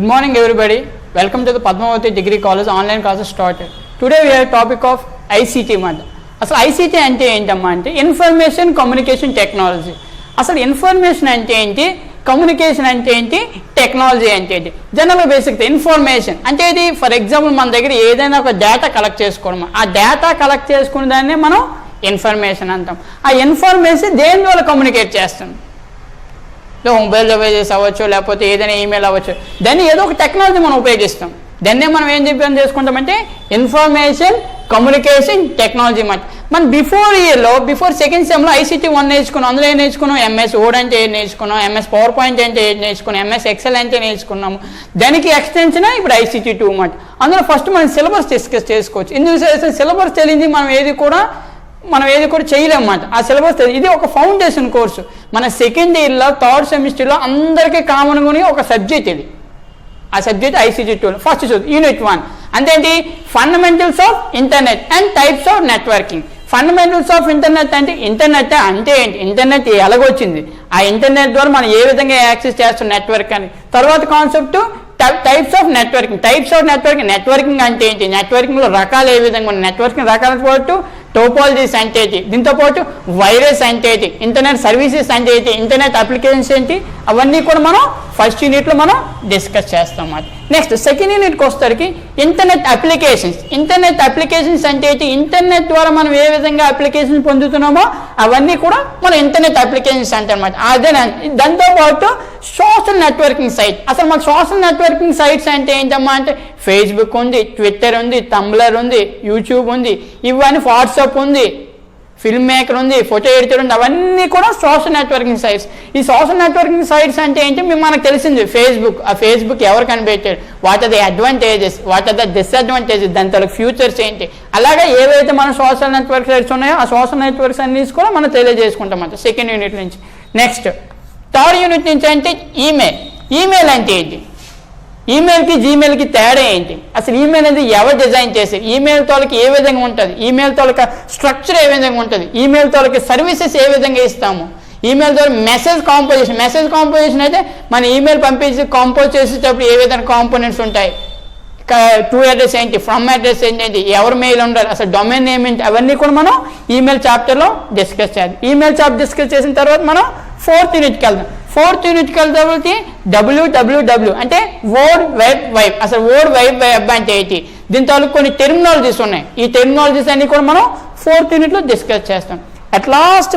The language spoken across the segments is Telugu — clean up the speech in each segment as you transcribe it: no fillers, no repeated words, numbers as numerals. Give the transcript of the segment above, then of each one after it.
Good morning everybody. Welcome to the Padmavati Degree College online classes started. Today we have a topic of ICT మాట. అసలు ICT అంటే ఏంటమ్మా అంటే ఇన్ఫర్మేషన్ కమ్యూనికేషన్ టెక్నాలజీ. అసలు ఇన్ఫర్మేషన్ అంటే ఏంటి, కమ్యూనికేషన్ అంటే ఏంటి, టెక్నాలజీ అంటే ఏంటి. జనరల్గా బేసిక్ ఇన్ఫర్మేషన్ అంటే ఇది ఫర్ ఎగ్జాంపుల్ మన దగ్గర ఏదైనా ఒక డేటా కలెక్ట్ చేసుకోవడం, ఆ డేటా కలెక్ట్ చేసుకునే దాన్ని మనం ఇన్ఫర్మేషన్ అంటాం. ఆ ఇన్ఫర్మేషన్ దేని ద్వారా కమ్యూనికేట్ చేస్తాం, మొబైల్ డివైజెస్ అవ్వచ్చు, లేకపోతే ఏదైనా ఈమెయిల్ అవ్వచ్చు, దాన్ని ఏదో ఒక టెక్నాలజీ మనం ఉపయోగిస్తాం. దాన్నే మనం ఏం చెప్పి చేసుకుంటామంటే ఇన్ఫర్మేషన్ కమ్యూనికేషన్ టెక్నాలజీ మాట. మనం బిఫోర్ సెకండ్ సెమ్లో ICT 1 నేర్చుకున్నాం. అందులో ఏం నేర్చుకున్నాం, MS వర్డ్ అంటే ఏం నేర్చుకున్నాం, MS పవర్ పాయింట్ అంటే ఏం నేర్చుకున్నాం, MS ఎక్సెల్ అంటే నేర్చుకున్నాము. దానికి ఎక్స్టెన్షన్ ఇప్పుడు ICT 2 మాట. అందులో ఫస్ట్ మనం సిలబస్ డిస్కస్ చేసుకోవచ్చు. ఎందుకు సిలబస్ తెలియదు మనం ఏది కూడా చేయలేమన్నమాట. ఆ సిలబస్ ఇది ఒక ఫౌండేషన్ కోర్సు. మన సెకండ్ ఇయర్లో థర్డ్ సెమిస్టర్లో అందరికీ కామన్గా ఒక సబ్జెక్ట్ ఇది. ఆ సబ్జెక్ట్ ICT 2 ఫస్ట్ యూనిట్ 1 అంతేంటి, fundamentals of internet and types of networking. Fundamentals of internet అంటే ఇంటర్నెట్ అంటే ఏంటి, ఇంటర్నెట్ ఎలాగొచ్చింది, ఆ ఇంటర్నెట్ ద్వారా మనం ఏ విధంగా యాక్సెస్ చేస్తాం నెట్వర్క్ అని. తర్వాత concept types of networking. Networking అంటే ఏంటి, నెట్వర్కింగ్లో రకాలు ఏ విధంగా ఉన్నాయి, నెట్వర్కింగ్ రకాలతో పాటు టోపాలజీస్ అంటే ఏంటి, దీంతో పాటు వైరస్ అంటే ఏంటి, ఇంటర్నెట్ సర్వీసెస్ అంటే ఏంటి, ఇంటర్నెట్ అప్లికేషన్స్ ఏంటి, అవన్నీ కూడా మనం ఫస్ట్ యూనిట్లో మనం డిస్కస్ చేస్తాం అన్నమాట. నెక్స్ట్ సెకండ్ యూనిట్కి వచ్చేసరికి ఇంటర్నెట్ అప్లికేషన్స్ అంటే ఏంటి, ఇంటర్నెట్ ద్వారా మనం ఏ విధంగా అప్లికేషన్స్ పొందుతున్నామో అవన్నీ కూడా మనం ఇంటర్నెట్ అప్లికేషన్స్ అంటే అనమాట. అదే దాంతోపాటు సోషల్ నెట్వర్కింగ్ సైట్. అసలు మాకు సోషల్ నెట్వర్కింగ్ సైట్స్ అంటే ఏంటమ్మా అంటే ఫేస్బుక్ ఉంది, ట్విట్టర్ ఉంది, టంబ్లర్ ఉంది, యూట్యూబ్ ఉంది, ఇవన్నీ వాట్సాప్ ఉంది, ఫిల్మ్ మేకర్ ఉంది, ఫోటో ఎడిటర్ ఉంది, అవన్నీ కూడా సోషల్ నెట్వర్కింగ్ సైట్స్. ఈ సోషల్ నెట్వర్కింగ్ సైట్స్ అంటే ఏంటి మనకు తెలిసింది ఫేస్బుక్. ఆ ఫేస్బుక్ ఎవరు కనిపెట్టారు, what are the advantages, what are the disadvantages, దాని తరకు ఫ్యూచర్స్ ఏంటి, అలాగే ఏవైతే మన సోషల్ నెట్వర్క్ సైట్స్ ఉన్నాయో ఆ సోషల్ నెట్వర్క్స్ అన్ని కూడా మనం తెలియజేసుకుంటాం అంట సెకండ్ యూనిట్ నుంచి. నెక్స్ట్ థర్డ్ యూనిట్ నుంచి అంటే ఈమెయిల్ అంటే ఏంటి, ఈమెయిల్కి జీమెయిల్కి తేడా ఏంటి, అసలు ఈమెయిల్ అనేది ఎవరు డిజైన్ చేశారు, ఈమెయిల్ తోలకి ఏ విధంగా ఉంటుంది, ఈమెయిల్ తోలక స్ట్రక్చర్ ఏ విధంగా ఉంటుంది, ఈమెయిల్ తోలకి సర్వీసెస్ ఏ విధంగా ఇస్తాము, ఈమెయిల్ ద్వారా మెసేజ్ కాంపోజిషన్ అయితే మన ఈమెయిల్ పంపించి కంపోజ్ చేసేటప్పుడు ఏ విధంగా కాంపోనెంట్స్ ఉంటాయి, టు అడ్రస్ ఏంటి, ఫ్రమ్ అడ్రస్ ఏంటి, ఎవరు మెయిల్ ఉండాలి, అసలు డొమైన్ నేమ్ ఏంటి, అవన్నీ కూడా మనం ఈమెయిల్ చాప్టర్లో డిస్కస్ చేయాలి. ఈమెయిల్ చాప్టర్ డిస్కస్ చేసిన తర్వాత మనం ఫోర్త్ యూనిట్కి వెళ్దాం. www అంటే వరల్డ్ వైడ్ వెబ్. అసలు వరల్డ్ వైడ్ వెబ్ అంటే ఏంటి, దీని తాలూకు కొన్ని టెర్మినాలజీస్ ఉన్నాయి. ఈ టెర్మినాలజీస్ అన్ని కూడా మనం ఫోర్త్ యూనిట్లో డిస్కస్ చేస్తాం. అట్ లాస్ట్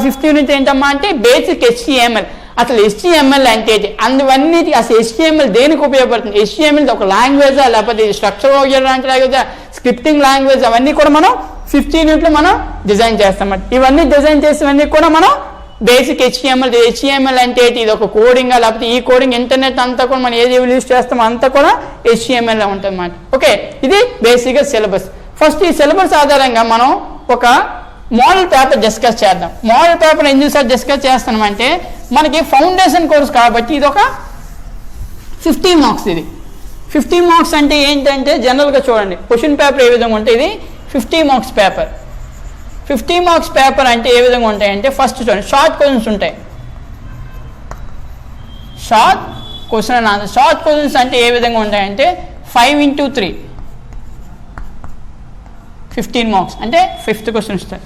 ఫిఫ్త్ యూనిట్ ఏంటమ్మా అంటే బేసిక్ HTML. అసలు HTML అంటే ఏంటి, అందువన్నీ అసలు HTML దేనికి ఉపయోగపడుతుంది, HTML ఒక లాంగ్వేజా లేకపోతే స్ట్రక్చర్ లాంగ్వేజా, స్క్రిప్టింగ్ లాంగ్వేజ్, అవన్నీ కూడా మనం ఫిఫ్త్ యూనిట్లో మనం డిజైన్ చేస్తాం. ఇవన్నీ డిజైన్ చేసేవన్నీ కూడా మనం బేసిక్ HTML అంటే ఇది ఒక కోడింగ్, లేకపోతే ఈ కోడింగ్ ఇంటర్నెట్ అంతా కూడా మనం ఏది యూజ్ చేస్తామో అంతా కూడా HTML ఉంటుంది అన్నమాట. ఓకే, ఇది బేసిక్గా సిలబస్. ఫస్ట్ ఈ సిలబస్ ఆధారంగా మనం ఒక మోడల్ పేపర్ డిస్కస్ చేద్దాం. మోడల్ పేపర్ ఎందుకు డిస్కస్ చేస్తామంటే మనకి ఫౌండేషన్ కోర్స్ కాబట్టి ఇది ఒక 50 మార్క్స్. ఇది 50 మార్క్స్ అంటే ఏంటంటే జనరల్గా చూడండి క్వశ్చన్ పేపర్ ఏ విధంగా ఉంటుంది, ఇది 50 మార్క్స్ పేపర్. 50 మార్క్స్ పేపర్ అంటే ఏ విధంగా ఉంటాయంటే ఫస్ట్ చూడండి షార్ట్ క్వశ్చన్స్ ఉంటాయి. షార్ట్ క్వశ్చన్స్ అంటే ఏ విధంగా ఉంటాయంటే 5 into 3 15 మార్క్స్ అంటే 5th క్వశ్చన్ ఇస్తారు.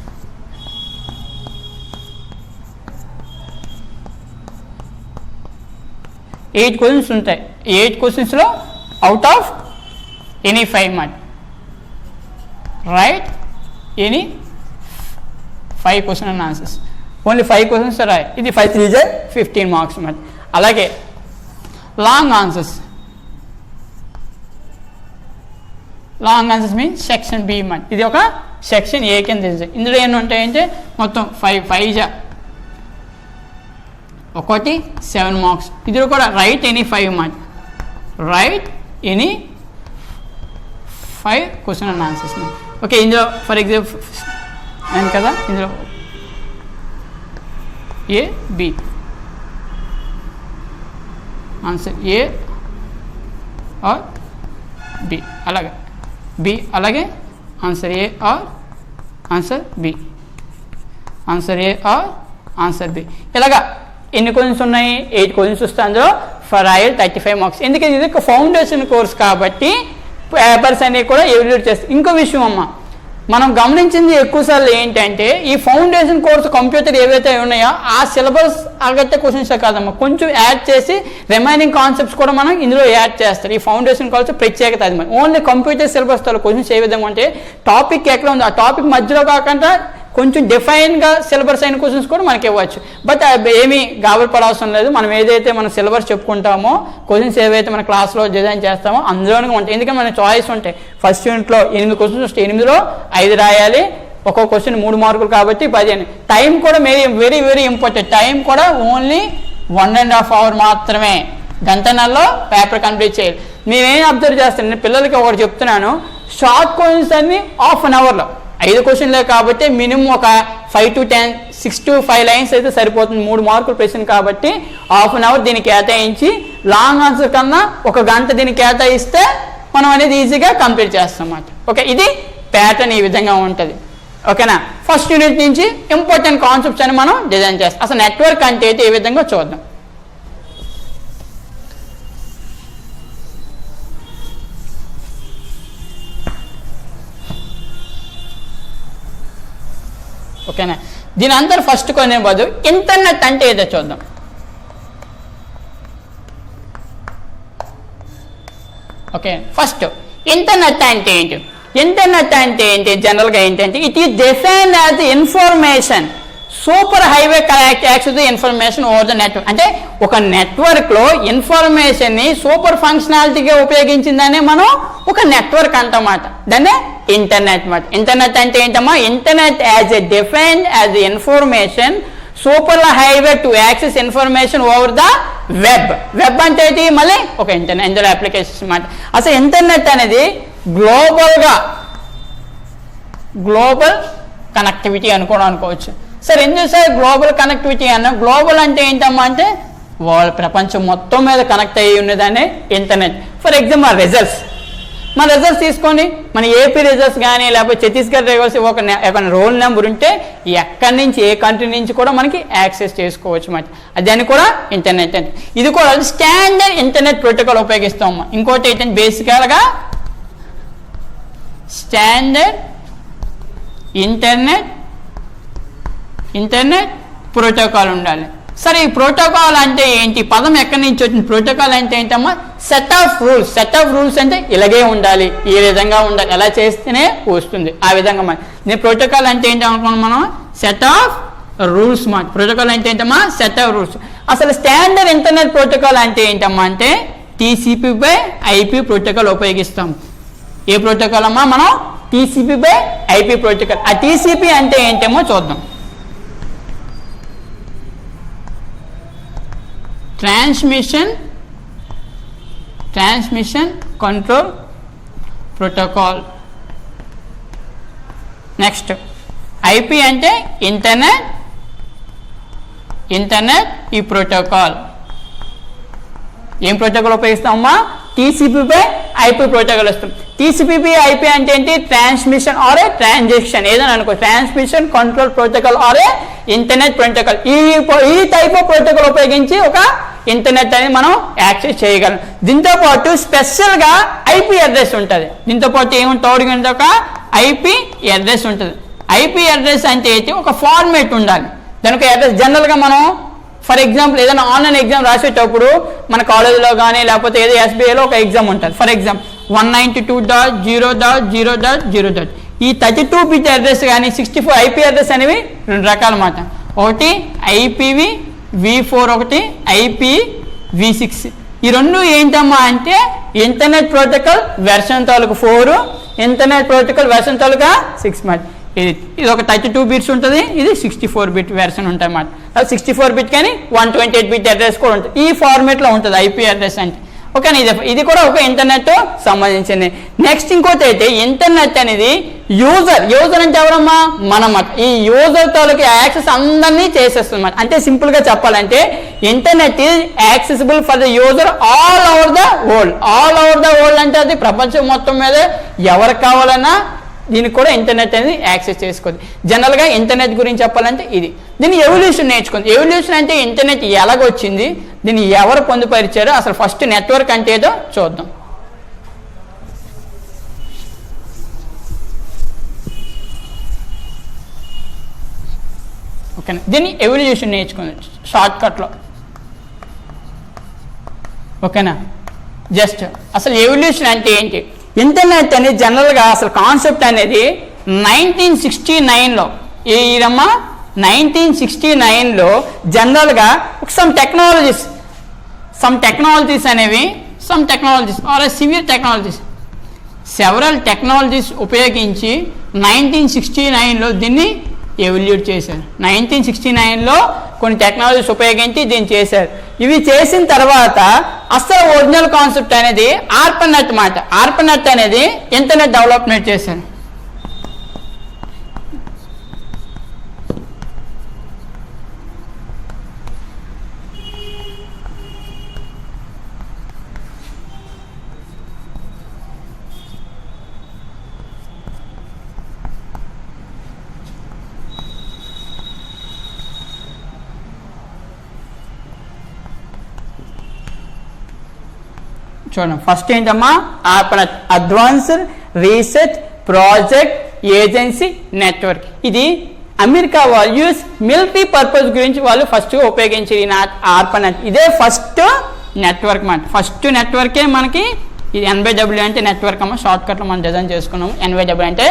ఎయిట్ క్వశ్చన్స్ ఉంటాయి. 8 క్వశ్చన్స్లో out of any 5 mark right any 5 question and answers. Only 5 questions రాయి. ఇది 5 3 15 మార్క్స్ మాట. అలాగే long answers means section B మాట. ఇది ఒక సెక్షన్ ఏ కింద తెలుసు. ఇందులో ఏమి ఉంటాయంటే మొత్తం 5 ఒకటి 7 మార్క్స్. ఇది కూడా రైట్ ఎనీ 5 మాట, write any 5 question and answers. Okay, ఇందులో ఫర్ ఎగ్జాంపుల్ అండ్ కదా, ఇందులో A B answer A or B, అలాగే బి అలాగే answer A or answer B, answer A or answer B. ఇలాగా ఎన్ని క్వశ్చన్స్ ఉన్నాయి, 8 క్వశ్చన్స్ వస్తాయి. అందులో ఫర్ రాయల్ 35 మార్క్స్. ఎందుకంటే ఇది ఒక ఫౌండేషన్ కోర్స్ కాబట్టి పేపర్స్ అనేవి కూడా ఎవాల్యుయేట్ చేస్తాయి. ఇంకో విషయం అమ్మ, మనం గమనించింది ఎక్కువసార్లు ఏంటంటే ఈ ఫౌండేషన్ కోర్సు కంప్యూటర్ ఏవైతే ఉన్నాయో ఆ సిలబస్ అగట్టే క్వశ్చన్స్ కాదమ్మా, కొంచెం యాడ్ చేసి రిమైనింగ్ కాన్సెప్ట్స్ కూడా మనం ఇందులో యాడ్ చేస్తారు. ఈ ఫౌండేషన్ కోర్సు ప్రత్యేకత అది. ఓన్లీ కంప్యూటర్ సిలబస్ తో క్వశ్చన్స్ ఏ విధంగా అంటే టాపిక్ ఎక్కడ ఉంది ఆ టాపిక్ మధ్యలో కాకుండా కొంచెం డిఫైన్గా సిలబస్ అయిన క్వశ్చన్స్ కూడా మనకి ఇవ్వచ్చు. బట్ ఏమీ గాబరి పడాల్సిన లేదు. మనం ఏదైతే మన సిలబస్ చెప్పుకుంటామో క్వశ్చన్స్ ఏవైతే మన క్లాస్లో డిజైన్ చేస్తామో అందులోనే ఉంటాయి. ఎందుకంటే మన చాయిస్ ఉంటాయి. ఫస్ట్ యూనిట్లో 8 క్వశ్చన్స్ వస్తాయి, 8లో 5 రాయాలి, ఒక్కొక్క క్వశ్చన్ 3 మార్కులు కాబట్టి 15. టైం కూడా వెరీ వెరీ ఇంపార్టెంట్. టైం కూడా ఓన్లీ 1.5 hour మాత్రమే, గంటన్నరలో పేపర్ కంప్లీట్ చేయాలి. నేనేం అబ్జర్వ్ చేస్తాను, నేను పిల్లలకి ఒకటి చెప్తున్నాను, షార్ట్ క్వశ్చన్స్ అన్ని హాఫ్ అన్ అవర్లో 5 క్వశ్చన్లే కాబట్టి మినిమం ఒక 5 to 10, 6 to 5 లైన్స్ అయితే సరిపోతుంది. 3 మార్కులు ప్రశ్న కాబట్టి హాఫ్ అన్ అవర్ దీనికి కేటాయించి లాంగ్ ఆన్సర్ కన్నా 1 గంట దీనికి కేటాయిస్తే మనం అనేది ఈజీగా కంప్లీట్ చేస్తాం అన్నమాట. ఓకే, ఇది ప్యాటర్న్ ఈ విధంగా ఉంటుంది. ఓకేనా, ఫస్ట్ యూనిట్ నుంచి ఇంపార్టెంట్ కాన్సెప్ట్స్ అని మనం డిజైన్ చేస్తాం. అసలు నెట్వర్క్ అంటే అయితే ఏ విధంగా చూద్దాం. ఓకేనా, దీని అందరూ ఫస్ట్ కొనే బదులు ఇంటర్నెట్ అంటే ఏదో చూద్దాం. ఓకే, ఫస్ట్ ఇంటర్నెట్ అంటే ఏంటి? ఇంటర్నెట్ అంటే ఏంటి జనరల్గా ఏంటంటే it is defined as information super highway connect access the information over the network. అంటే ఒక నెట్వర్క్లో ఇన్ఫర్మేషన్ని సూపర్ ఫంక్షనాలిటీగా ఉపయోగించిందనే మనం ఒక నెట్వర్క్ అంటమాట. దాన్నే ఇంటర్నెట్ మాట. ఇంటర్నెట్ అంటే ఏంటమ్మా? Internet as a defined as information super highway to access information over the web. Web అంటే ఏంటి? మళ్ళీ ఒక ఇంటర్నెట్, ఇందులో అప్లికేషన్స్ మాట. అసలు ఇంటర్నెట్ అనేది గ్లోబల్ కనెక్టివిటీ అని కూడా అనుకోవచ్చు. సార్ ఎందుకు సార్ గ్లోబల్ కనెక్టివిటీ అన్న? గ్లోబల్ అంటే ఏంటమ్మా అంటే ప్రపంచం మొత్తం మీద కనెక్ట్ అయ్యి ఉన్నదాన్ని ఇంటర్నెట్. ఫర్ ఎగ్జాంపుల్ మన రిజల్ట్స్ తీసుకోండి, మన ఏపీ రిజల్ట్స్ కానీ లేకపోతే ఛత్తీస్గఢ్ రిజల్ట్స్ ఒక రోల్ నెంబర్ ఉంటే ఎక్కడి నుంచి ఏ కంట్రీ నుంచి కూడా మనకి యాక్సెస్ చేసుకోవచ్చు మాట. దాన్ని కూడా ఇంటర్నెట్ అంటే. ఇది కూడా స్టాండర్డ్ ఇంటర్నెట్ ప్రోటోకాల్ ఉపయోగిస్తాం. ఇంకోటి ఏంటంటే బేసికల్గా స్టాండర్డ్ ఇంటర్నెట్ ప్రోటోకాల్ ఉండాలి. సరే, ఈ ప్రోటోకాల్ అంటే ఏంటి? పదం ఎక్కడి నుంచి వచ్చింది? ప్రోటోకాల్ అంటే ఏంటమ్మా? సెట్ ఆఫ్ రూల్స్ అంటే ఇలాగే ఉండాలి, ఈ విధంగా ఉండాలి, ఎలా చేస్తేనే వస్తుంది ఆ విధంగా. నేను ప్రోటోకాల్ అంటే ఏంటి అనుకున్నాం మనం? సెట్ ఆఫ్ రూల్స్ మాట. ప్రోటోకాల్ అంటే ఏంటమ్మా? Set of rules. అసలు స్టాండర్డ్ ఇంటర్నెట్ ప్రోటోకాల్ అంటే ఏంటమ్మా అంటే TCP/IP ప్రోటోకాల్ ఉపయోగిస్తాం. ఏ ప్రోటోకాల్ అమ్మా? మనం TCP/IP ప్రోటోకాల్. ఆ TCP అంటే ఏంటేమో చూద్దాం. Transmission control protocol. Next IP అంటే ఇంటర్నెట్ ఈ ప్రోటోకాల్. ఏం ప్రోటోకాల్ ఉపయోగిస్తామమ్మా? TCP/IP ప్రోటోకాల్ వస్తాం. TCP/IP అంటే ఏంటి? ట్రాన్స్మిషన్ ఆర్ ఏ ట్రాన్సాక్షన్ ఏదని అనుకో. Transmission control protocol or a internet protocol. ఈ టైప్ ఆఫ్ ప్రోటోకాల్ ఉపయోగించి ఒక ఇంటర్నెట్ అనేది మనం యాక్సెస్ చేయగలం. దీంతో పాటు స్పెషల్గా IP అడ్రస్ ఉంటుంది. దీంతో పాటు ఏముంటుంది? ఒక IP అడ్రస్ ఉంటుంది. IP అడ్రస్ అంటే ఏంటి? ఒక ఫార్మేట్ ఉండాలి దానికి అడ్రస్. జనరల్గా మనం ఫర్ ఎగ్జాంపుల్ ఏదైనా ఆన్లైన్ ఎగ్జామ్ రాసేటప్పుడు మన కాలేజీలో కానీ లేకపోతే ఏదో SBIలో ఒక ఎగ్జామ్ ఉంటుంది. For example 192.0.0.0. ఈ 32 బిట్ అడ్రస్ కానీ 64 IP అడ్రస్ అనేవి 2 రకాల మాట. ఒకటి IPv4, ఒకటి IPv6. ఈ రెండు ఏంటమ్మా అంటే ఇంటర్నెట్ ప్రోటోకాల్ వెర్షన్ తాలూకు 4, ఇంటర్నెట్ ప్రోటోకాల్ వెర్షన్ తాలూకా 6 మాట. ఇది ఒక 32 బిట్స్ ఉంటుంది, ఇది 64 బిట్ వెర్షన్ ఉంటుంది అన్నమాట. 64 బిట్ కానీ 128 బిట్ అడ్రస్ కూడా ఉంటుంది. ఈ ఫార్మేట్లో ఉంటుంది IP అడ్రస్ అంటే. ఓకేనా, ఇది కూడా ఒక ఇంటర్నెట్ సంబంధించింది. నెక్స్ట్ ఇంకోటి అయితే ఇంటర్నెట్ అనేది యూజర్ అంటే ఎవరమ్మా? మనమాట. ఈ యూజర్ తాలూకు యాక్సెస్ అందరినీ చేసేస్తుంది అన్నమాట. అంటే సింపుల్గా చెప్పాలంటే internet is accessible for the user all over the world. All over the world అంటే అది ప్రపంచం మొత్తం మీద ఎవరికి కావాలన్నా దీనికి కూడా ఇంటర్నెట్ అనేది యాక్సెస్ చేసుకోండి. జనరల్గా ఇంటర్నెట్ గురించి చెప్పాలంటే ఇది. దీన్ని ఎవల్యూషన్ నేర్చుకుంది. ఎవల్యూషన్ అంటే ఇంటర్నెట్ ఎలాగొచ్చింది, దీన్ని ఎవరు పొందుపరిచారో, అసలు ఫస్ట్ నెట్వర్క్ అంటే ఏదో చూద్దాం. ఓకేనా, దీన్ని ఎవల్యూషన్ నేర్చుకుంది షార్ట్కట్లో. ఓకేనా, జస్ట్ అసలు ఎవల్యూషన్ అంటే ఏంటి, ఇంటర్నెట్ అనేది జనరల్గా అసలు కాన్సెప్ట్ అనేది 1969లో ఏదమ్మా 1969లో జనరల్గా సమ్ టెక్నాలజీస్ అనేవి సెవరల్ టెక్నాలజీస్ ఉపయోగించి 1969లో దీన్ని ఎవల్యూట్ చేశారు. 1969లో కొన్ని టెక్నాలజీస్ ఉపయోగించి దీన్ని చేశారు. ఇవి చేసిన తర్వాత అసలు ఒరిజినల్ కాన్సెప్ట్ అనేది ఆర్పనెట్ మాట. ఆర్పనెట్ అనేది ఇంటర్నెట్ డెవలప్మెంట్ చేశారు. చూడండి, ఫస్ట్ ఏంటమ్మా ARPANET, advanced research project agency network. ఇది అమెరికా వాళ్ళు యూఎస్ మిలిటరీ పర్పస్ గురించి వాళ్ళు ఫస్ట్ ఉపయోగించి ఆర్పనెట్. ఇదే ఫస్ట్ నెట్వర్క్ మాట. ఫస్ట్ నెట్వర్కే మనకి ఇది NYW అంటే నెట్వర్క్ అమ్మ. షార్ట్ కట్లో మనం డిజైన్ చేసుకున్నాము. NYW అంటే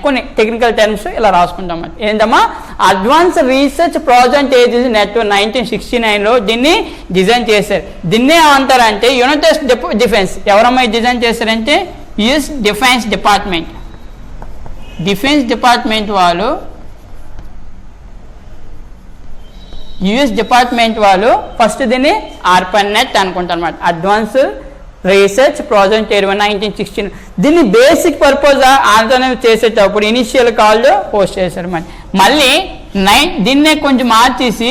కొన్ని టెక్నికల్ టర్మ్స్ ఇలా రాసుకుంటాం. ఏంటమ్మా advance research project agency network 1969లో దీన్ని డిజైన్ చేశారు. దీన్నే అంటారంటే యునైటెడ్ డిఫెన్స్. ఎవరమ్మా డిజైన్ చేశారంటే యుఎస్ డిఫెన్స్ డిపార్ట్మెంట్ వాళ్ళు ఫస్ట్ దీన్ని ఆర్పనెట్ అనుకుంటారు అన్నమాట. Advance research project 1916. దీన్ని బేసిక్ పర్పస్ ఆల్టర్నేటివ్ చేసేటప్పుడు ఇనిషియల్ కాల్ పోస్ట్ చేశారు. మళ్ళీ దీన్నే కొంచెం మార్చేసి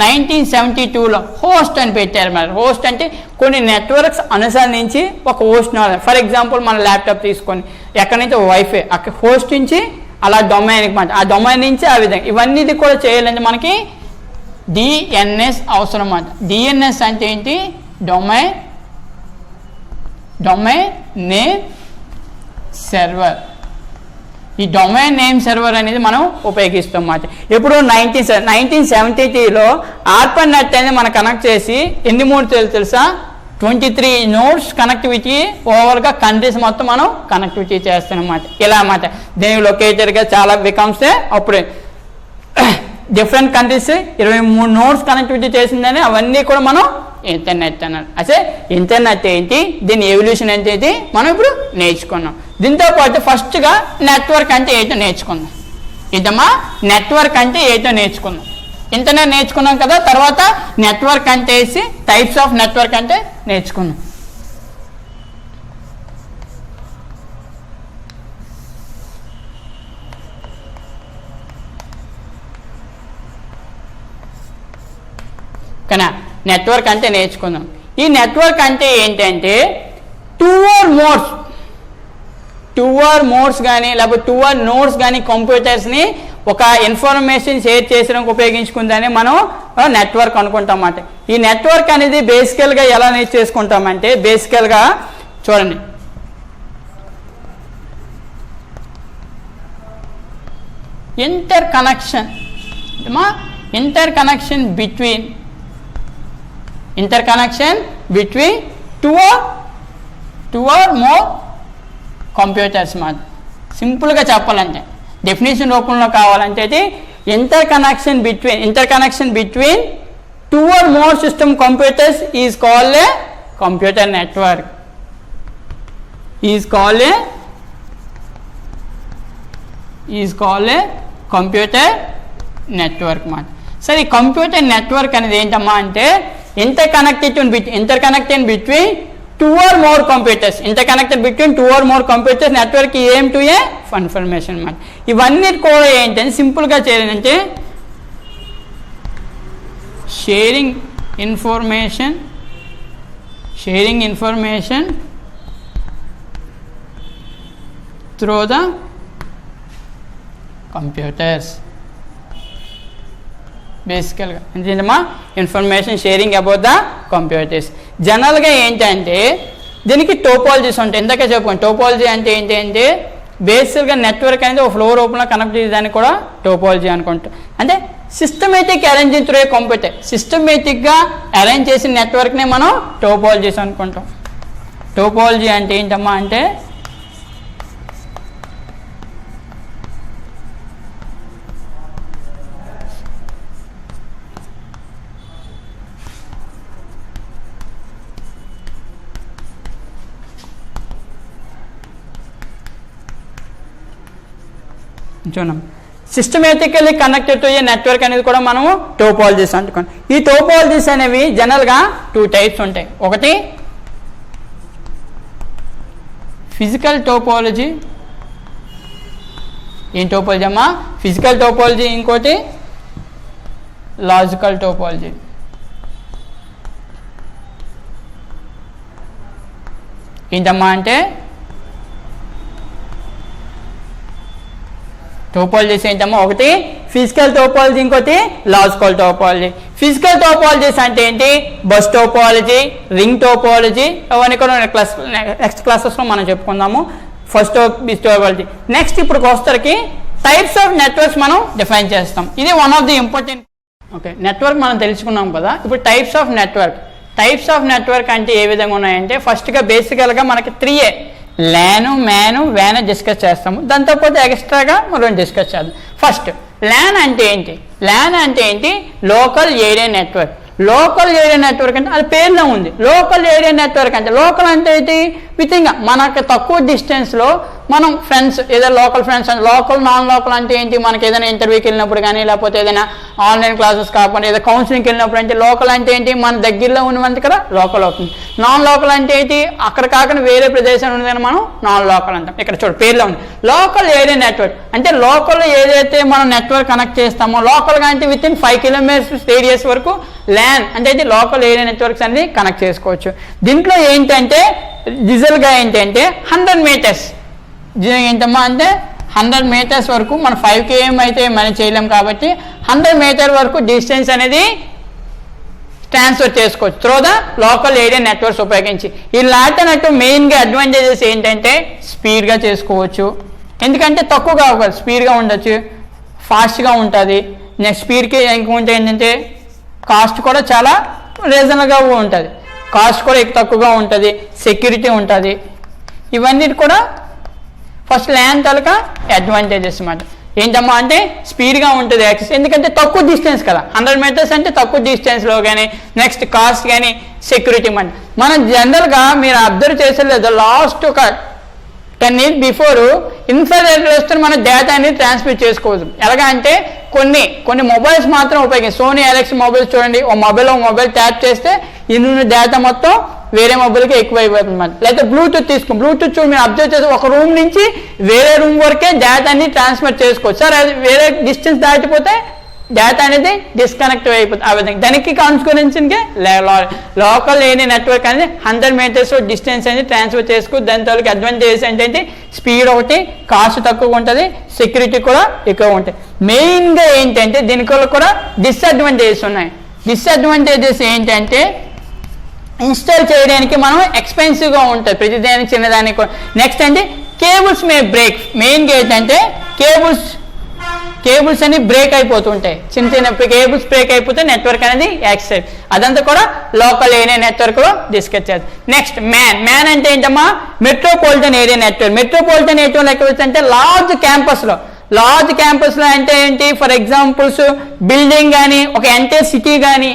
1972లో హోస్ట్ అని పెట్టారు. మరి హోస్ట్ అంటే కొన్ని నెట్వర్క్స్ అనుసరించి ఒక హోస్ట్. ఫర్ ఎగ్జాంపుల్ మన ల్యాప్టాప్ తీసుకొని ఎక్కడి నుంచి వైఫై అక్కడ హోస్ట్ నుంచి అలా డొమైన్కి మాట, ఆ డొమైన్ నుంచి ఆ విధంగా ఇవన్నీ కూడా చేయాలంటే మనకి DNS అవసరం అన్నమాట. DNS అంటే ఏంటి, డొమైన్ నేమ్ సర్వర్. ఈ డొమైన్ నేమ్ సర్వర్ అనేది మనం ఉపయోగిస్తాం అన్నమాట. ఇప్పుడు 1973లో ఆర్పనెట్ అనేది మనం కనెక్ట్ చేసి ఎన్ని మోడ్ తెలుసా, 23 నోడ్స్ కనెక్టివిటీ ఓవర్గా కంట్రీస్ మొత్తం మనం కనెక్టివిటీ చేస్తాం అన్నమాట. ఇలా అన్నమాట. దీనికి లొకేటెడ్గా చాలా బికమ్స్ అప్పుడే డిఫరెంట్ కంట్రీస్ 23 నోడ్స్ కనెక్టివిటీ చేసిందని అవన్నీ కూడా మనం ఇంటర్నెట్ అన్నారు. అదే ఇంటర్నెట్ ఏంటి, దీని ఎవల్యూషన్ ఏంటి మనం ఇప్పుడు నేర్చుకున్నాం. దీంతో పాటు ఫస్ట్గా నెట్వర్క్ అంటే ఏంటో నేర్చుకుందాం. ఇదమ్మా నెట్వర్క్ అంటే ఏంటో నేర్చుకుందాం. ఇంటర్నెట్ నేర్చుకున్నాం కదా, తర్వాత నెట్వర్క్ అంటే టైప్స్ ఆఫ్ నెట్వర్క్ అంటే నేర్చుకున్నాం. కానీ నెట్వర్క్ అంటే నేర్చుకుందాం. ఈ నెట్వర్క్ అంటే ఏంటంటే టూ ఆర్ మోర్స్ కానీ లేకపోతే 2 or నోడ్స్ కానీ కంప్యూటర్స్ని ఒక ఇన్ఫర్మేషన్ షేర్ చేయడానికి ఉపయోగించుకుందని మనం నెట్వర్క్ అనుకుంటాం అన్నమాట. ఈ నెట్వర్క్ అనేది బేసికల్గా ఎలా చేసుకుంటామంటే బేసికల్గా చూడండి, inter connection between two or more computers మాట. సింపుల్గా చెప్పాలంటే డెఫినేషన్ రూపంలో కావాలంటే ఇది inter connection between 2 or more system computers is called a computer network. Computer network మాట. సరే, ఈ కంప్యూటర్ నెట్వర్క్ అనేది ఏంటమ్మా అంటే inter connected between 2 or more computers. Between 2 or more computers network aim to a information మాట. ఇవన్నీ కూడా ఏంటంటే సింపుల్గా చేయాలంటే sharing information through the computers. బేసికల్గా ఏంటమ్మా information sharing about the computers. జనరల్గా ఏంటంటే దీనికి టోపాలజీస్ ఉంటాయి. ఇందాక చెప్పుకోండి టోపాలజీ అంటే ఏంటి అంటే బేసిక్గా నెట్వర్క్ అనేది ఒక ఫ్లో రూపంలో కనెక్ట్ చేసేదాన్ని కూడా టోపాలజీ అనుకుంటాం. అంటే systematic arranging through a computer, సిస్టమేటిక్గా అరేంజ్ చేసిన నెట్వర్క్నే మనం టోపాలజీస్ అనుకుంటాం. టోపాలజీ అంటే ఏంటమ్మా అంటే చూడం systematically connected to A network అనేది కూడా మనము టోపాలజీస్ అంటుకోండి. ఈ టోపాలజీస్ అనేవి జనరల్గా 2 టైప్స్ ఉంటాయి. ఒకటి ఫిజికల్ టోపాలజీ. ఏం టోపాలజీ అమ్మా? Physical topology. ఇంకోటి లాజికల్ టోపాలజీ. ఏంటమ్మా అంటే టోపాలజీస్ ఏంటమ్మా? ఒకటి ఫిజికల్ టోపాలజీ, ఇంకోటి లాజికల్ టోపాలజీ. ఫిజికల్ టోపాలజీస్ అంటే ఏంటి? బస్ టోపాలజీ, రింగ్ టోపాలజీ, అవన్నీ కూడా నెక్స్ట్ క్లాసెస్లో మనం చెప్పుకుందాము. First bus topology. నెక్స్ట్ ఇప్పుడు వస్తరికి టైప్స్ ఆఫ్ నెట్వర్క్స్ మనం డిఫైన్ చేస్తాం. ఇది one of the important. Okay, network మనం తెలుసుకున్నాం కదా. ఇప్పుడు types of network. Types of network అంటే ఏ విధంగా ఉన్నాయంటే ఫస్ట్గా బేసికల్గా మనకి 3A LAN, man, van discuss చేస్తాము. దాంతోపాటు ఎక్స్ట్రాగా మనం డిస్కస్ చేద్దాం. ఫస్ట్ ల్యాన్ అంటే ఏంటి? ల్యాన్ అంటే ఏంటి? Local area network. Local area network అంటే అది పేరులో ఉంది. లోకల్ ఏరియా నెట్వర్క్ అంటే లోకల్ అంటే ఏంటి? వితింగా మనకు తక్కువ డిస్టెన్స్లో మనం ఫ్రెండ్స్, ఏదో లోకల్ ఫ్రెండ్స్ అంటే లోకల్, నాన్ లోకల్ అంటే ఏంటి? మనకి ఏదైనా ఇంటర్వ్యూకి వెళ్ళినప్పుడు కానీ లేకపోతే ఏదైనా ఆన్లైన్ క్లాసెస్ కాకుండా ఏదో కౌన్సిలింగ్కి వెళ్ళినప్పుడు అంటే లోకల్ అంటే ఏంటి? మన దగ్గరలో ఉన్నవంత కదా లోకల్ అవుతుంది. నాన్ లోకల్ అంటే ఏంటి? అక్కడ కాకుండా వేరే ప్రదేశం ఉన్నదని మనం నాన్ లోకల్ అంటాం. ఇక్కడ చూడు పేరులో ఉంది లోకల్ ఏరియా నెట్వర్క్. అంటే లోకల్ ఏదైతే మనం నెట్వర్క్ కనెక్ట్ చేస్తామో లోకల్గా అంటే వితిన్ 5 కిలోమీటర్స్ రేడియస్ వరకు ల్యాన్ అంటే ఇది లోకల్ ఏరియా నెట్వర్క్స్ అనేది కనెక్ట్ చేసుకోవచ్చు. దీంట్లో ఏంటంటే డిజిటల్గా ఏంటంటే 100 మీటర్స్ ఏంటమ్మా అంటే 100 మీటర్స్ వరకు మనం 5 km అయితే మనం చేయలేం కాబట్టి 100 మీటర్ వరకు డిస్టెన్స్ అనేది ట్రాన్స్ఫర్ చేసుకోవచ్చు through the local area networks ఉపయోగించి. ఈ లాటర్ నెట్ మెయిన్గా అడ్వాంటేజెస్ ఏంటంటే స్పీడ్గా చేసుకోవచ్చు. ఎందుకంటే తక్కువగా అవ్వదు, స్పీడ్గా ఉండొచ్చు, ఫాస్ట్గా ఉంటుంది. నెక్స్ట్ స్పీడ్కి ఇంకొంటే ఏంటంటే కాస్ట్ కూడా చాలా రీజనబుల్గా ఉంటుంది. కాస్ట్ కూడా తక్కువగా ఉంటుంది, సెక్యూరిటీ ఉంటుంది. ఇవన్నీ కూడా ఫస్ట్ ల్యాన్ తాలూకా అడ్వాంటేజెస్ అన్నమాట. ఏంటమ్మా అంటే స్పీడ్గా ఉంటుంది యాక్సెస్, ఎందుకంటే తక్కువ డిస్టెన్స్ కదా. 100 మీటర్స్ అంటే తక్కువ డిస్టెన్స్లో కానీ నెక్స్ట్ కాస్ట్ కానీ సెక్యూరిటీ అంటే మనం జనరల్గా మీరు అబ్జర్వ్ చేసేలేదు లాస్ట్ ఒక 10 years బిఫోర్ ఇన్ఫ్రారెడ్ రేస్తో మన డేటా అనేది ట్రాన్స్మిట్ చేసుకోవచ్చు. ఎలాగా అంటే కొన్ని మొబైల్స్ మాత్రం ఉపయోగించి సోనీ ఎలక్స్ మొబైల్స్ చూడండి, ఓ మొబైల్ ట్యాప్ చేస్తే ఇందులో డేటా మొత్తం వేరే మొబైల్కి ఎక్కువ అయిపోతుంది అన్నమాట. లేకపోతే బ్లూటూత్ బ్లూటూత్ చూడండి మీరు అబ్జర్వ్ చేసి ఒక రూమ్ నుంచి వేరే రూమ్ వరకే డేటాని ట్రాన్స్ఫర్ చేసుకోవచ్చు. సార్ అది వేరే డిస్టెన్స్ దాటిపోతే డేటా అనేది డిస్కనెక్ట్ అయిపోతుంది. ఆ విధంగా దానికి కాన్స్కరెన్స్కి లోకల్ ఏరియా నెట్వర్క్ అనేది 100 మీటర్స్ డిస్టెన్స్ అనేది ట్రాన్స్ఫర్ చేసుకోవచ్చు. దాని తాలూకు అడ్వాంటేజెస్ ఏంటంటే స్పీడ్ ఒకటి, కాస్ట్ తక్కువ ఉంటుంది, సెక్యూరిటీ కూడా ఎక్కువ ఉంటుంది. మెయిన్గా ఏంటంటే దీనికి కూడా డిస్అడ్వాంటేజెస్ ఉన్నాయి. డిస్అడ్వాంటేజెస్ ఏంటంటే ఇన్స్టాల్ చేయడానికి మనం ఎక్స్పెన్సివ్గా ఉంటుంది ప్రతిదానికి చిన్నదానికి కూడా. నెక్స్ట్ అంటే కేబుల్స్ మే బ్రేక్. మెయిన్గా ఏంటంటే కేబుల్స్ అని బ్రేక్ అయిపోతుంటాయి. చిన్న కేబుల్స్ బ్రేక్ అయిపోతే నెట్వర్క్ అనేది యాక్సెస్. అదంతా కూడా లోకల్ ఏరియా నెట్వర్క్లో డిస్కస్ చేస్తాం. నెక్స్ట్ మ్యాన్ అంటే ఏంటమ్మా metropolitan area network. Metropolitan area network అంటే లార్జ్ క్యాంపస్లో అంటే ఏంటి? ఫర్ ఎగ్జాంపుల్స్ బిల్డింగ్ కానీ ఒక ఎంటైర్ సిటీ కానీ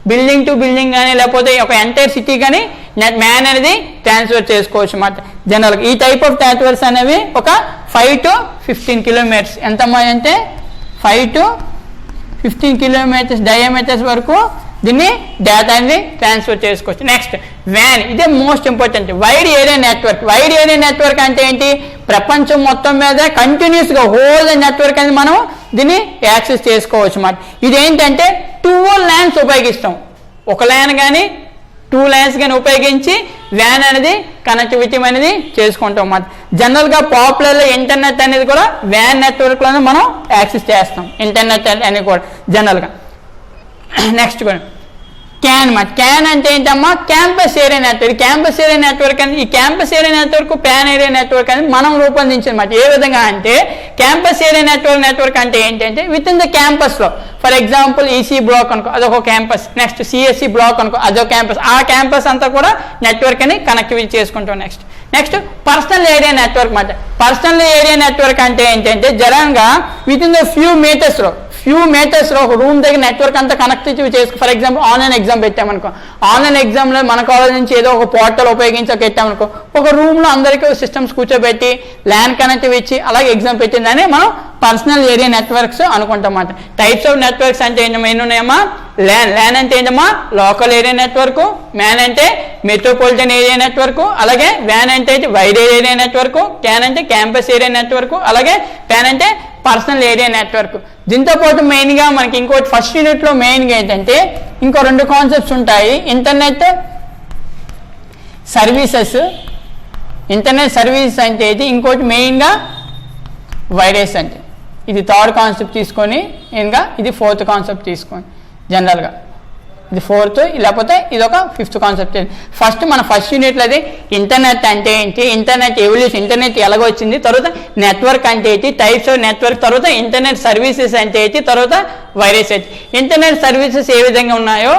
బిల్డింగ్ టు బిల్డింగ్ కానీ లేకపోతే ఒక ఎంటైర్ సిటీ కానీ మ్యాన్ అనేది ట్రాన్స్ఫర్ చేసుకోవచ్చు అన్నమాట. జనరల్గా ఈ టైప్ ఆఫ్ నెట్వర్క్స్ అనేవి ఒక 5 to 15 కిలోమీటర్స్ ఎంతమ్మా అంటే 5 to 15 కిలోమీటర్స్ డయామీటర్స్ వరకు దీన్ని డేటా అనేది ట్రాన్స్ఫర్ చేసుకోవచ్చు. నెక్స్ట్ వ్యాన్, ఇదే most important. Wide area network అంటే ఏంటి? ప్రపంచం మొత్తం మీద కంటిన్యూస్గా హోల్ నెట్వర్క్ అనేది మనం దీన్ని యాక్సెస్ చేసుకోవచ్చు అన్నమాట. ఇదేంటంటే 2 ల్యాన్స్ ఉపయోగిస్తాం. ఒక ల్యాన్ కానీ 2 ల్యాన్స్ కానీ ఉపయోగించి వ్యాన్ అనేది కనెక్టివిటీ అనేది చేసుకుంటాం అన్నమాట. జనరల్గా పాపులర్లో ఇంటర్నెట్ అనేది కూడా వ్యాన్ నెట్వర్క్లోనే మనం యాక్సెస్ చేస్తాం ఇంటర్నెట్ అనేది కూడా జనరల్గా. నెక్స్ట్ కూడా క్యాన్ అంటే ఏంటమ్మా, campus area network. Campus area network అని, ఈ campus area network pan area network అనేది మనం రూపొందించనమాట. ఏ విధంగా అంటే క్యాంపస్ ఏరియా నెట్వర్క్ అంటే ఏంటంటే విత్ ఇన్ ద క్యాంపస్లో, ఫర్ ఎగ్జాంపుల్ ఈసీ బ్లాక్ అనుకో అదొక క్యాంపస్, నెక్స్ట్ సిఎస్సి బ్లాక్ అనుకో అదొక క్యాంపస్, ఆ క్యాంపస్ అంతా కూడా నెట్వర్క్ అని కనెక్టివిటీ చేసుకుంటాం. నెక్స్ట్ పర్సనల్ ఏరియా నెట్వర్క్ మాట. పర్సనల్ ఏరియా నెట్వర్క్ అంటే ఏంటంటే జనరల్గా విత్ ఇన్ ద ఫ్యూ మీటర్స్లో ఒక రూమ్ దగ్గర నెట్వర్క్ అంతా కనెక్టివిటీ చేసుకో. ఫర్ ఎగ్జాంపుల్ ఆన్లైన్ ఎగ్జామ్ పెట్టామనుకో, ఆన్లైన్ ఎగ్జామ్లో మన కాలేజ్ నుంచి ఏదో ఒక పోర్టల్ ఉపయోగించి పెట్టామనుకో, ఒక రూమ్లో అందరికీ సిస్టమ్స్ కూర్చోబెట్టి ల్యాన్ కనెక్టివ్ ఇచ్చి అలాగే ఎగ్జామ్ పెట్టిందని మనం పర్సనల్ ఏరియా నెట్వర్క్స్ అనుకుంటాం అన్నమాట. టైప్స్ ఆఫ్ నెట్వర్క్స్ అంటే ఎన్ని ఉన్నాయమ్మా, ల్యాన్ అంటే ఏంటమ్మా లోకల్ ఏరియా నెట్వర్క్, మ్యాన్ అంటే మెట్రోపాలిటన్ ఏరియా నెట్వర్క్, అలాగే వ్యాన్ అంటే వైడ్ ఏరియా నెట్వర్క్, క్యాన్ అంటే క్యాంపస్ ఏరియా నెట్వర్క్, అలాగే ప్యాన్ అంటే పర్సనల్ ఏరియా నెట్వర్క్. దీంతో పాటు మెయిన్గా మనకి ఇంకోటి ఫస్ట్ యూనిట్లో మెయిన్గా ఏంటంటే ఇంకో 2 కాన్సెప్ట్స్ ఉంటాయి. ఇంటర్నెట్ సర్వీసెస్ అంటే ఇది, ఇంకోటి మెయిన్గా వైరస్ అంటే ఇది 3rd కాన్సెప్ట్ తీసుకొని మెయిన్గా ఇది 4th కాన్సెప్ట్ తీసుకొని జనరల్గా ఇది 4th, లేకపోతే ఇది ఒక 5th కాన్సెప్ట్. ఫస్ట్ యూనిట్లో అది ఇంటర్నెట్ అంటే ఏంటి, ఇంటర్నెట్ ఎవల్యూషన్, ఇంటర్నెట్ ఎలాగొచ్చింది, తర్వాత నెట్వర్క్ అంటే ఏంటి, టైప్స్ ఆఫ్ నెట్వర్క్, తర్వాత ఇంటర్నెట్ సర్వీసెస్ అంటే ఏంటి, తర్వాత వైరస్ ఏంటి. ఇంటర్నెట్ సర్వీసెస్ ఏ విధంగా ఉన్నాయో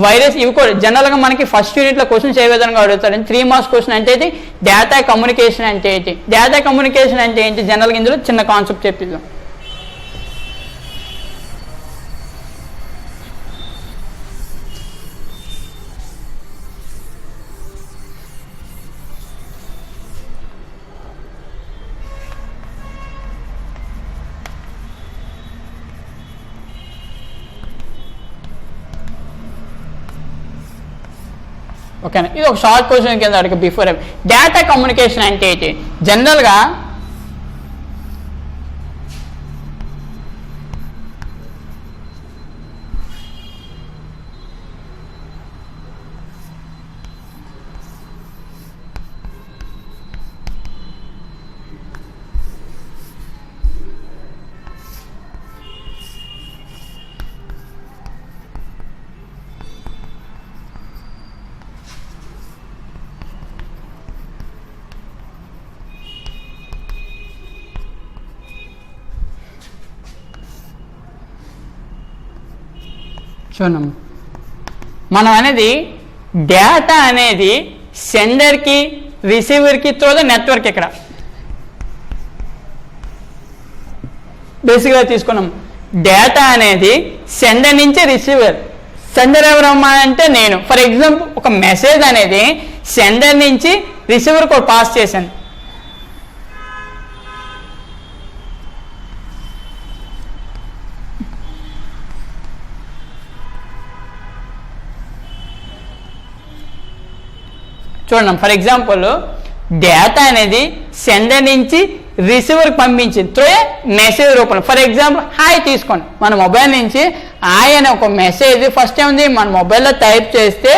వైరస్ ఇవి కూడా జనరల్గా మనకి ఫస్ట్ యూనిట్లో క్వశ్చన్స్ ఏ విధంగా అడుగుతారు. 3 మార్క్స్ క్వశ్చన్ అంటే ఏంటి, డేటా కమ్యూనికేషన్ అంటే ఏంటి. డేటా కమ్యూనికేషన్ అంటే ఏంటి జనరల్గా ఇందులో చిన్న కాన్సెప్ట్ చెప్పిద్దాం. ఓకేనా, ఇది ఒక షార్ట్ క్వశ్చన్ కింద అడిగి బిఫోర్. డేటా కమ్యూనికేషన్ అంటే ఏంటి జనరల్గా చూడండి, మనం అనేది డేటా అనేది సెండర్కి రిసీవర్కి త్రూ ద నెట్వర్క్. ఇక్కడ బేసిక్గా తీసుకున్నాం డేటా అనేది సెండర్ నుంచి రిసీవర్. సెండర్ ఎవరమ్మా అంటే నేను. ఫర్ ఎగ్జాంపుల్ ఒక మెసేజ్ అనేది సెండర్ నుంచి రిసీవర్కి పాస్ చేశాను. చూడండి, ఫర్ ఎగ్జాంపుల్ డేటా అనేది సెండర్ నుంచి రిసీవర్కి పంపించింది త్రూ ఏ మెసేజ్ రూపంలో. ఫర్ ఎగ్జాంపుల్ హాయ్ తీసుకోండి, మన మొబైల్ నుంచి హాయ్ అనే ఒక మెసేజ్ ఫస్ట్ ఏముంది మన మొబైల్లో టైప్ చేస్తే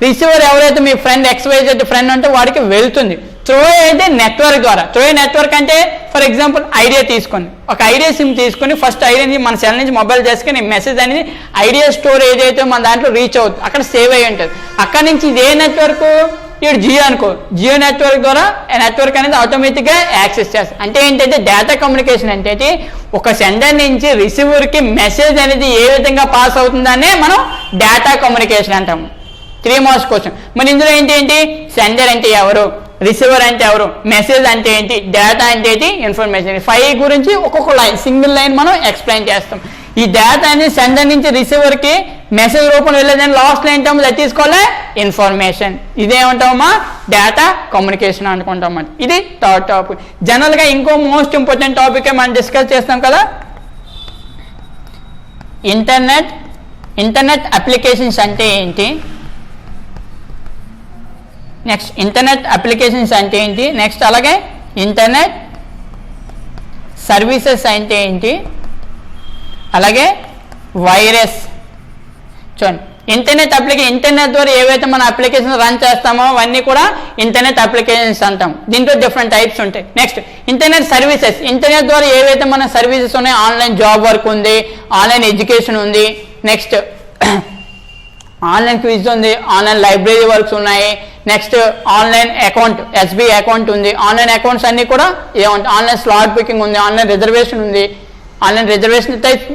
రిసీవర్ ఎవరైతే మీ ఫ్రెండ్ XYZ ఫ్రెండ్ అంటే వాడికి వెళ్తుంది త్రూ అయితే నెట్వర్క్ ద్వారా. త్రూ నెట్వర్క్ అంటే ఫర్ ఎగ్జాంపుల్ ఐడియా తీసుకోండి, ఒక ఐడియా సిమ్ తీసుకొని ఫస్ట్ ఐడియా మన సెల్ నుంచి మొబైల్ చేసుకుని మెసేజ్ అనేది ఐడియా స్టోర్ ఏదైతే మన దాంట్లో రీచ్ అవుతుంది అక్కడ సేవ్ అయ్యి ఉంటుంది. అక్కడ నుంచి ఇదే నెట్వర్క్ ఇప్పుడు జియో అనుకో, జియో నెట్వర్క్ ద్వారా నెట్వర్క్ అనేది ఆటోమేటిక్గా యాక్సెస్ చేస్తుంది. అంటే ఏంటంటే డేటా కమ్యూనికేషన్ అంటే ఒక సెండర్ నుంచి రిసీవర్కి మెసేజ్ అనేది ఏ విధంగా పాస్ అవుతుందనే మనం డేటా కమ్యూనికేషన్ అంటాము. 3 మార్క్స్ క్వశ్చన్. మరి ఇందులో ఏంటి, సెండర్ అంటే ఎవరు, రిసీవర్ అంటే ఎవరు, మెసేజ్ అంటే ఏంటి, డేటా అంటే ఏంటి, ఇన్ఫర్మేషన్. 5 గురించి ఒక్కొక్క లైన్ సింగిల్ లైన్ మనం ఎక్స్ప్లెయిన్ చేస్తాం. ఈ డేటా అనేది సెండర్ నుంచి రిసీవర్కి మెసేజ్ రూపంలో వెళ్ళేదని లాస్ట్ లైన్ టర్మ్ అది తీసుకోవాలి ఇన్ఫర్మేషన్. ఇదేమంటామా డేటా కమ్యూనికేషన్ అనుకుంటాం. ఇది 3rd టాపిక్. జనరల్గా ఇంకో మోస్ట్ ఇంపార్టెంట్ టాపిక్ మనం డిస్కస్ చేస్తాం కదా, ఇంటర్నెట్ అప్లికేషన్స్ అంటే ఏంటి, నెక్స్ట్ ఇంటర్నెట్ అప్లికేషన్స్ అంటే ఏంటి, నెక్స్ట్ అలాగే ఇంటర్నెట్ సర్వీసెస్ అంటే ఏంటి, అలాగే వైరస్. చూడండి ఇంటర్నెట్ అప్లికేషన్, ఇంటర్నెట్ ద్వారా ఏవైతే మన అప్లికేషన్ రన్ చేస్తామో అవన్నీ కూడా ఇంటర్నెట్ అప్లికేషన్స్ అంటాం. దీంట్లో డిఫరెంట్ టైప్స్ ఉంటాయి. నెక్స్ట్ ఇంటర్నెట్ సర్వీసెస్, ఇంటర్నెట్ ద్వారా ఏవైతే మన సర్వీసెస్ ఉన్నాయో, ఆన్లైన్ జాబ్ వర్క్ ఉంది, ఆన్లైన్ ఎడ్యుకేషన్ ఉంది, నెక్స్ట్ ఆన్లైన్ క్విజ్ ఉంది, ఆన్లైన్ లైబ్రరీ వర్క్స్ ఉన్నాయి, next online account, SBI account ఉంది. ఆన్లైన్ అకౌంట్స్ అన్నీ కూడా ఏమంటాయి, ఆన్లైన్ స్లాట్ బుకింగ్ ఉంది, ఆన్లైన్ రిజర్వేషన్ ఉంది, ఆన్లైన్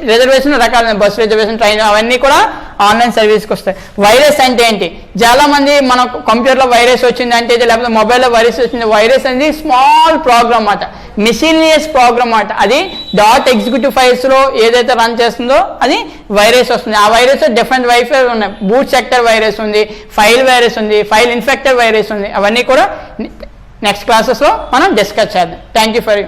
రిజర్వేషన్ రకాల బస్ రిజర్వేషన్, ట్రైన్, అవన్నీ కూడా ఆన్లైన్ సర్వీస్కి వస్తాయి. వైరస్ అంటే ఏంటి, చాలా మంది మన కంప్యూటర్లో వైరస్ వచ్చింది అంటే, లేకపోతే మొబైల్లో వైరస్ వచ్చింది. వైరస్ అనేది స్మాల్ ప్రోగ్రామ్ అన్నమాట, మిసిలినియస్ ప్రోగ్రామ్ అన్నమాట. అది .executives ఫైల్స్లో ఏదైతే రన్ చేస్తుందో అది వైరస్ వస్తుంది. ఆ వైరస్ డిఫరెంట్ వైరస్ ఉన్నాయి. బూట్ సెక్టర్ వైరస్ ఉంది, ఫైల్ వైరస్ ఉంది, ఫైల్ ఇన్ఫెక్టెడ్ వైరస్ ఉంది. అవన్నీ కూడా నెక్స్ట్ క్లాసెస్లో మనం డిస్కస్ చేద్దాం. Thank you for